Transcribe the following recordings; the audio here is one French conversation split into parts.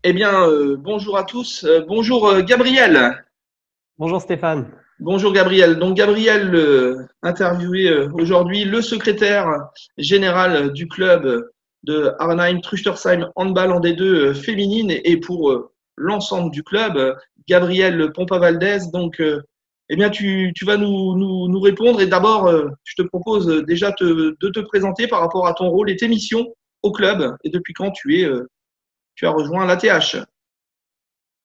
Eh bien, bonjour à tous. Bonjour Gabriel. Bonjour Stéphane. Bonjour Gabriel. Donc Gabriel, interviewé aujourd'hui le secrétaire général du club de Arnhem Truchtersheim Handball en D2 féminine et pour l'ensemble du club, Gabriel Pompa-Valdez. Donc, eh bien, tu vas nous répondre. Et d'abord, je te propose déjà de te présenter par rapport à ton rôle et tes missions au club et depuis quand tu as rejoint l'ATH.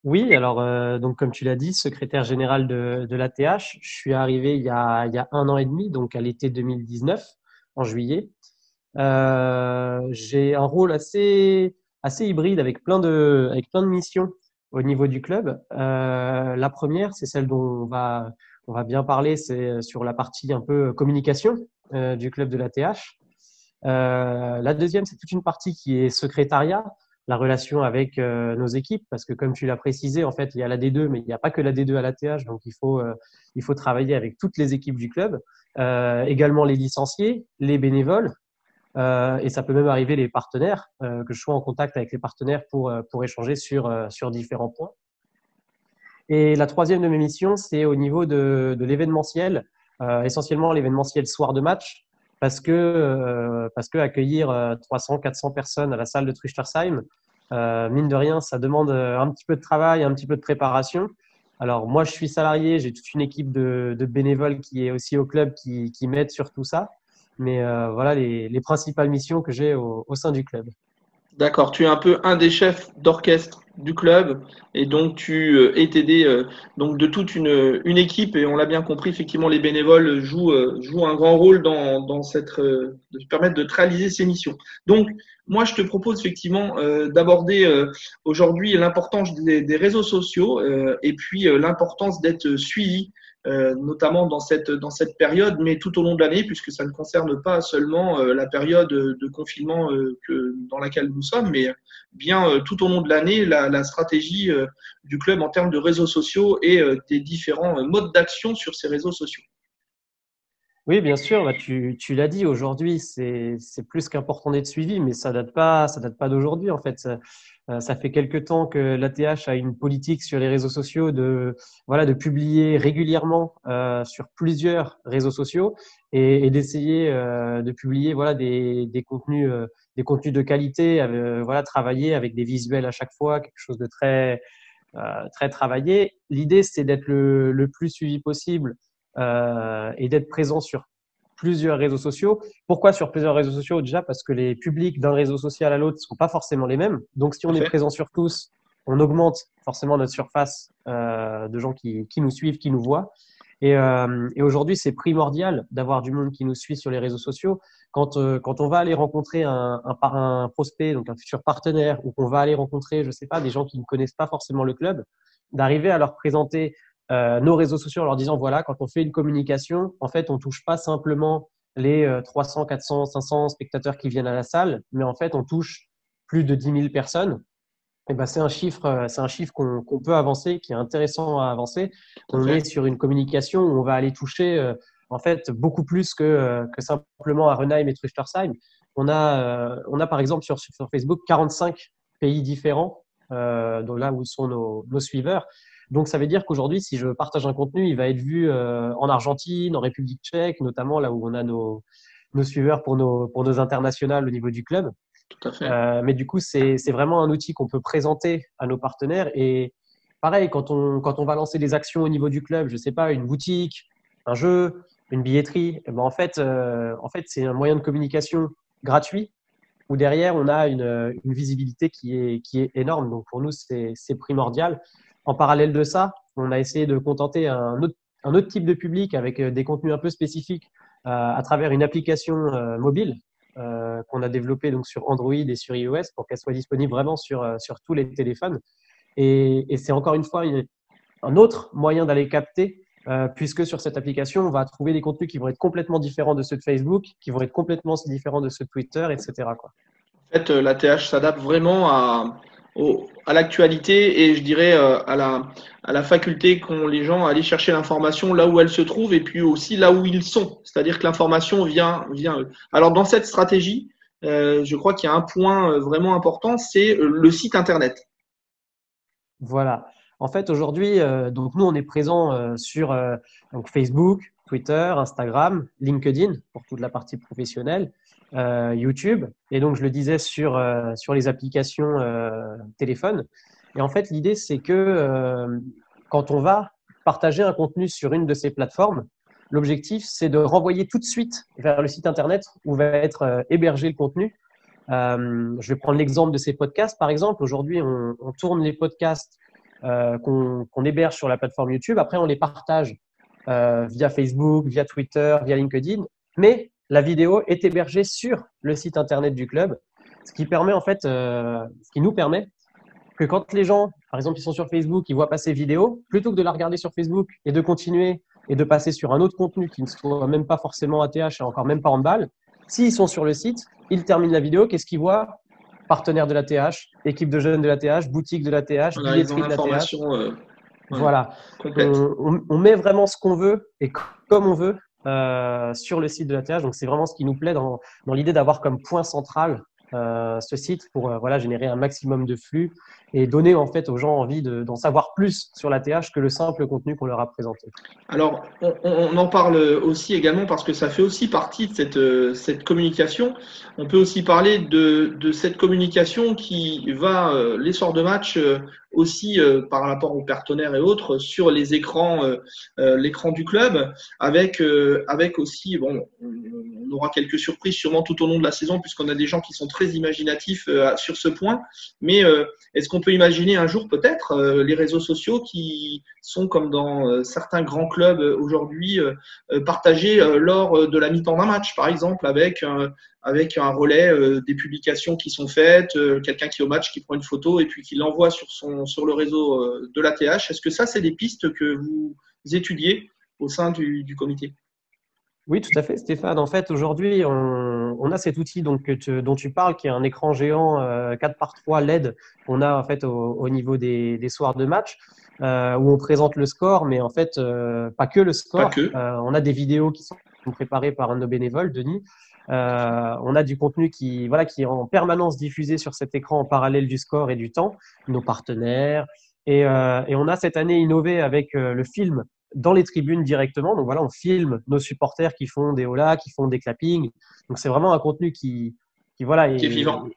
Oui, alors donc comme tu l'as dit, secrétaire général de l'ATH, je suis arrivé il y a 1 an et demi, donc à l'été 2019, en juillet. J'ai un rôle assez hybride avec plein de missions au niveau du club. La première, c'est celle dont on va bien parler, c'est sur la partie un peu communication du club de l'ATH. La deuxième, c'est toute une partie qui est secrétariat, la relation avec nos équipes, parce que comme tu l'as précisé, en fait, il y a la D2, mais il n'y a pas que la D2 à l'ATH, donc il faut travailler avec toutes les équipes du club, également les licenciés, les bénévoles, et ça peut même arriver les partenaires, que je sois en contact avec les partenaires pour échanger sur différents points. Et la troisième de mes missions, c'est au niveau de l'événementiel, essentiellement l'événementiel soir de match, parce que accueillir 300, 400 personnes à la salle de Truchtersheim, mine de rien, ça demande un petit peu de travail, un petit peu de préparation. Alors moi, je suis salarié, j'ai toute une équipe de bénévoles qui est aussi au club qui m'aide sur tout ça. Mais voilà les principales missions que j'ai au sein du club. D'accord, tu es un peu un des chefs d'orchestre du club et donc tu es aidé donc de toute une équipe et on l'a bien compris, effectivement, les bénévoles jouent un grand rôle dans cette de permettre de réaliser ces missions. Donc, moi, je te propose effectivement d'aborder aujourd'hui l'importance des réseaux sociaux et puis l'importance d'être suivi notamment dans cette période, mais tout au long de l'année, puisque ça ne concerne pas seulement la période de confinement dans laquelle nous sommes, mais bien tout au long de l'année, la stratégie du club en termes de réseaux sociaux et des différents modes d'action sur ces réseaux sociaux. Oui, bien sûr, bah, tu l'as dit, aujourd'hui, c'est plus qu'important d'être suivi, mais ça date pas d'aujourd'hui, en fait. Ça fait quelque temps que l'ATH a une politique sur les réseaux sociaux voilà, de publier régulièrement sur plusieurs réseaux sociaux et d'essayer de publier voilà, des contenus de qualité, voilà, travailler avec des visuels à chaque fois, quelque chose de très travaillé. L'idée, c'est d'être le plus suivi possible et d'être présent sur plusieurs réseaux sociaux. Pourquoi sur plusieurs réseaux sociaux? Déjà parce que les publics d'un réseau social à l'autre ne sont pas forcément les mêmes. Donc, si Tout on à est fait. présent sur tous, on augmente forcément notre surface de gens qui nous suivent, qui nous voient. Et aujourd'hui, c'est primordial d'avoir du monde qui nous suit sur les réseaux sociaux. Quand on va aller rencontrer un prospect, donc un futur partenaire, ou qu'on va aller rencontrer, je sais pas, des gens qui ne connaissent pas forcément le club, d'arriver à leur présenter nos réseaux sociaux en leur disant, voilà, quand on fait une communication, en fait, on touche pas simplement les 300, 400, 500 spectateurs qui viennent à la salle, mais en fait, on touche plus de 10 000 personnes. Et ben, c'est un chiffre qu'on peut avancer, qui est intéressant à avancer. Tout à On est fait. sur une communication où on va aller toucher en fait beaucoup plus que simplement Arenheim et Truchtersheim. On a par exemple sur Facebook 45 pays différents, donc là où sont nos suiveurs. Donc ça veut dire qu'aujourd'hui, si je partage un contenu, il va être vu en Argentine, en République tchèque, notamment là où on a nos suiveurs pour nos internationales au niveau du club. Tout à fait. Mais du coup, c'est vraiment un outil qu'on peut présenter à nos partenaires. Et pareil, quand on va lancer des actions au niveau du club, je sais pas, une boutique, un jeu, une billetterie, eh ben en fait, c'est un moyen de communication gratuit où derrière, on a une visibilité qui est énorme. Donc pour nous, c'est primordial. En parallèle de ça, on a essayé de contenter un autre type de public avec des contenus un peu spécifiques à travers une application mobile qu'on a développée donc sur Android et sur iOS pour qu'elle soit disponible vraiment sur tous les téléphones. Et c'est encore une fois un autre moyen d'aller capter, puisque sur cette application, on va trouver des contenus qui vont être complètement différents de ceux de Facebook, qui vont être complètement différents de ceux de Twitter, etc., quoi. En fait, l'ATH s'adapte vraiment à l'actualité et je dirais à la faculté qu'ont les gens à aller chercher l'information là où elle se trouve et puis aussi là où ils sont. C'est-à-dire que l'information vient eux. Alors, dans cette stratégie, je crois qu'il y a un point vraiment important, c'est le site Internet. Voilà. En fait, aujourd'hui, donc nous, on est présent sur donc Facebook, Twitter, Instagram, LinkedIn pour toute la partie professionnelle, YouTube. Et donc, je le disais sur les applications téléphone. Et en fait, l'idée, c'est que quand on va partager un contenu sur une de ces plateformes, l'objectif, c'est de renvoyer tout de suite vers le site internet où va être hébergé le contenu. Je vais prendre l'exemple de ces podcasts, par exemple. Aujourd'hui, on tourne les podcasts qu'on héberge sur la plateforme YouTube. Après, on les partage via Facebook, via Twitter, via LinkedIn. Mais la vidéo est hébergée sur le site internet du club, ce qui permet en fait, ce qui nous permet que quand les gens, par exemple, ils sont sur Facebook, ils voient passer vidéo, plutôt que de la regarder sur Facebook et de continuer et de passer sur un autre contenu qui ne soit même pas forcément ATH et encore même pas handball, s'ils sont sur le site, ils terminent la vidéo, qu'est-ce qu'ils voient? Partenaire de l'ATH, équipe de jeunes de l'ATH, boutique de l'ATH, Voilà, ils ont billetterie de l'ATH. l'information ouais, Voilà. complète. On met vraiment ce qu'on veut et comme on veut sur le site de l'ATH. Donc, c'est vraiment ce qui nous plaît dans l'idée d'avoir comme point central ce site pour voilà, générer un maximum de flux et donner en fait aux gens envie d'en savoir plus sur l'ATH que le simple contenu qu'on leur a présenté. Alors, on en parle aussi également parce que ça fait aussi partie de cette communication. On peut aussi parler de cette communication qui va, les soirs de match, aussi par rapport aux partenaires et autres, sur les écrans, l'écran du club, avec aussi, bon, on aura quelques surprises sûrement tout au long de la saison puisqu'on a des gens qui sont très imaginatifs sur ce point. Mais est-ce qu'on peut imaginer un jour peut-être les réseaux sociaux qui sont comme dans certains grands clubs aujourd'hui partagés lors de la mi-temps d'un match, par exemple, avec un relais des publications qui sont faites, quelqu'un qui est au match qui prend une photo et puis qui l'envoie sur le réseau de l'ATH. Est-ce que ça, c'est des pistes que vous étudiez au sein du comité? Oui, tout à fait, Stéphane. En fait, aujourd'hui, on a cet outil donc, dont tu parles, qui est un écran géant 4x3 LED qu'on a en fait au niveau des soirs de match, où on présente le score, mais en fait, pas que le Pas score. que. On a des vidéos qui sont préparées par un de nos bénévoles, Denis. On a du contenu voilà, qui est en permanence diffusé sur cet écran en parallèle du score et du temps, nos partenaires. Et on a cette année innové avec le film dans les tribunes directement. Donc voilà, on filme nos supporters qui font des holas, qui font des clappings. Donc c'est vraiment un contenu qui voilà, Qui est vivant.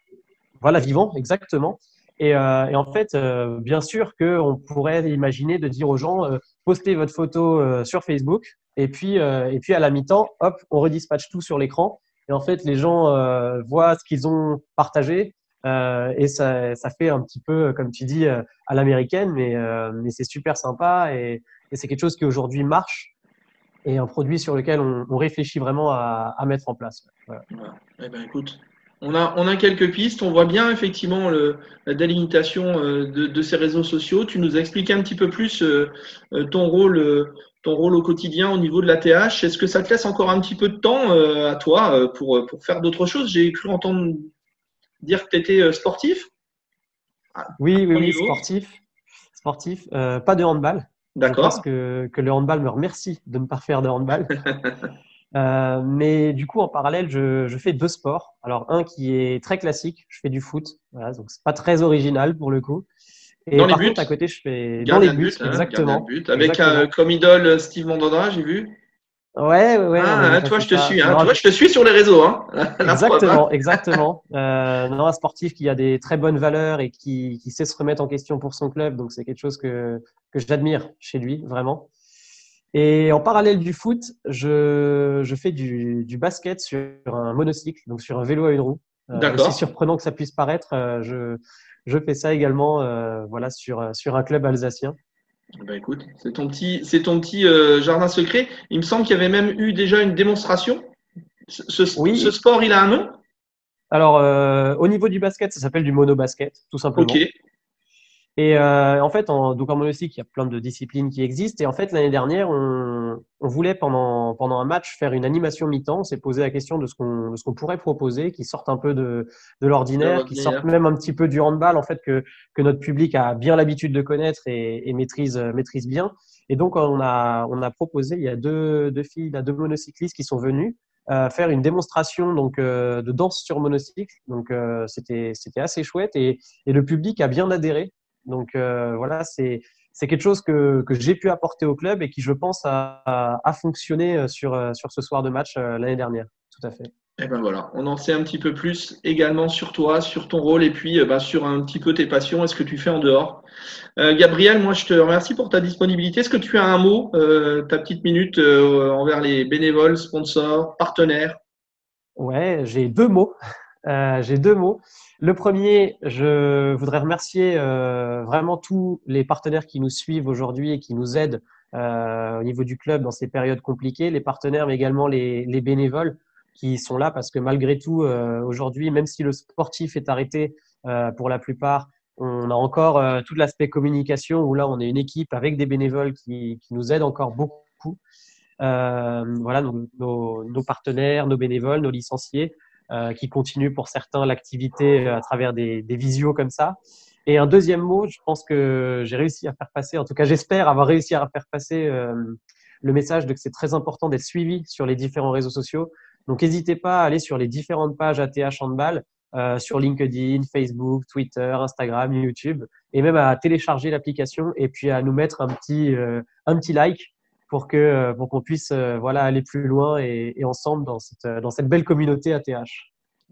voilà, vivant, exactement. Et en fait, bien sûr qu'on pourrait imaginer de dire aux gens, postez votre photo sur Facebook et puis à la mi-temps, hop, on redispatche tout sur l'écran. Et en fait, les gens voient ce qu'ils ont partagé et ça fait un petit peu, comme tu dis, à l'américaine, mais c'est super sympa et c'est quelque chose qui aujourd'hui marche et un produit sur lequel on réfléchit vraiment à mettre en place. Voilà. Voilà. Eh ben, écoute, on a quelques pistes. On voit bien effectivement la délimitation de ces réseaux sociaux. Tu nous as expliqué un petit peu plus ton rôle au quotidien au niveau de la TH. Est-ce que ça te laisse encore un petit peu de temps à toi pour faire d'autres choses? J'ai cru entendre dire que tu étais sportif à Oui, oui, ton oui, niveau. sportif, pas de handball. Je pense D'accord. que le handball me remercie de ne pas faire de handball. Mais du coup, en parallèle, je fais deux sports. Alors, un qui est très classique, je fais du foot. Voilà, donc c'est pas très original pour le coup. Et Dans les par buts, contre, à côté, je fais dans les gardien de buts, but, hein, gardien de exactement, but, avec exactement. comme idole Steve Mandanda, j'ai vu. Ouais, ouais, ouais, non, mais Ah, j'ai hein, pas toi, fait je te ça. suis, hein. Non, Toi, je te suis sur les réseaux, hein. La preuve, hein. exactement, exactement. Non, un sportif qui a des très bonnes valeurs et qui sait se remettre en question pour son club, donc c'est quelque chose que j'admire chez lui, vraiment. Et en parallèle du foot, je fais du basket sur un monocycle, donc sur un vélo à une roue. Aussi D'accord. surprenant que ça puisse paraître, je fais ça également voilà, sur un club alsacien. Bah écoute, c'est ton petit jardin secret. Il me semble qu'il y avait même eu déjà une démonstration. Ce Oui, sport, il a un nom? alors au niveau du basket, ça s'appelle du monobasket, tout Ok. simplement. Et en fait, donc en monocycle, il y a plein de disciplines qui existent. Et en fait, l'année dernière, on voulait pendant un match faire une animation mi-temps. On s'est posé la question de ce qu'on pourrait proposer, qui sorte un peu de De l'ordinaire, qui sorte l'ordinaire. même un petit peu du handball, en fait, que notre public a bien l'habitude de connaître et maîtrise bien. Et donc, on a proposé, il y a deux filles, il y a deux monocyclistes qui sont venus faire une démonstration donc de danse sur monocycle. Donc, c'était assez chouette et le public a bien adhéré. Donc voilà, c'est quelque chose que j'ai pu apporter au club et qui, je pense, a fonctionné sur ce soir de match l'année dernière. Tout à fait. Et ben voilà, on en sait un petit peu plus également sur toi, sur ton rôle et puis sur un petit peu tes passions et ce que tu fais en dehors. Gabriel, moi je te remercie pour ta disponibilité. Est-ce que tu as un mot, ta petite minute envers les bénévoles, sponsors, partenaires? Ouais, j'ai deux mots. J'ai deux mots. Le premier, je voudrais remercier vraiment tous les partenaires qui nous suivent aujourd'hui et qui nous aident au niveau du club dans ces périodes compliquées. Les partenaires, mais également les bénévoles qui sont là parce que malgré tout, aujourd'hui, même si le sportif est arrêté pour la plupart, on a encore tout l'aspect communication où là, on est une équipe avec des bénévoles qui nous aident encore beaucoup. Voilà, nos partenaires, nos bénévoles, nos licenciés qui continuent pour certains l'activité à travers des visios comme ça. Et un deuxième mot, je pense que j'ai réussi à faire passer, en tout cas j'espère avoir réussi à faire passer le message de que c'est très important d'être suivi sur les différents réseaux sociaux. Donc n'hésitez pas à aller sur les différentes pages ATH Handball, sur LinkedIn, Facebook, Twitter, Instagram, YouTube, et même à télécharger l'application et puis à nous mettre un petit like pour qu'on puisse voilà aller plus loin et ensemble dans cette belle communauté ATH.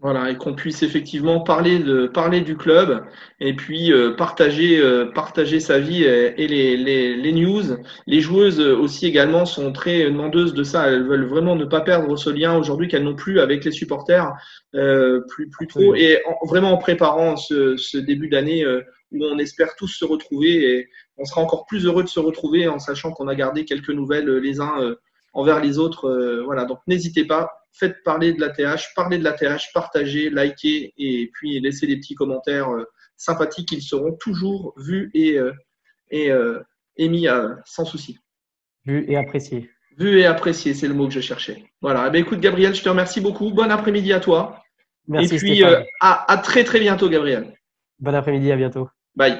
Voilà, et qu'on puisse effectivement parler du club et puis partager sa vie et les news. Les joueuses aussi également sont très demandeuses de ça. Elles veulent vraiment ne pas perdre ce lien aujourd'hui qu'elles n'ont plus avec les supporters, plus trop. Et vraiment en préparant ce début d'année où on espère tous se retrouver et on sera encore plus heureux de se retrouver en sachant qu'on a gardé quelques nouvelles les uns envers les autres. Voilà, donc n'hésitez pas, faites parler de l'ATH, parlez de l'ATH, partagez, likez et puis laissez des petits commentaires sympathiques. Ils seront toujours vus et émis sans souci. Vu et apprécié. Vu et apprécié, c'est le mot que je cherchais. Voilà. Eh bien, écoute, Gabriel, je te remercie beaucoup. Bon après-midi à toi. Merci et puis, Stéphane. à très, très bientôt, Gabriel. Bon après-midi, à bientôt. Bye.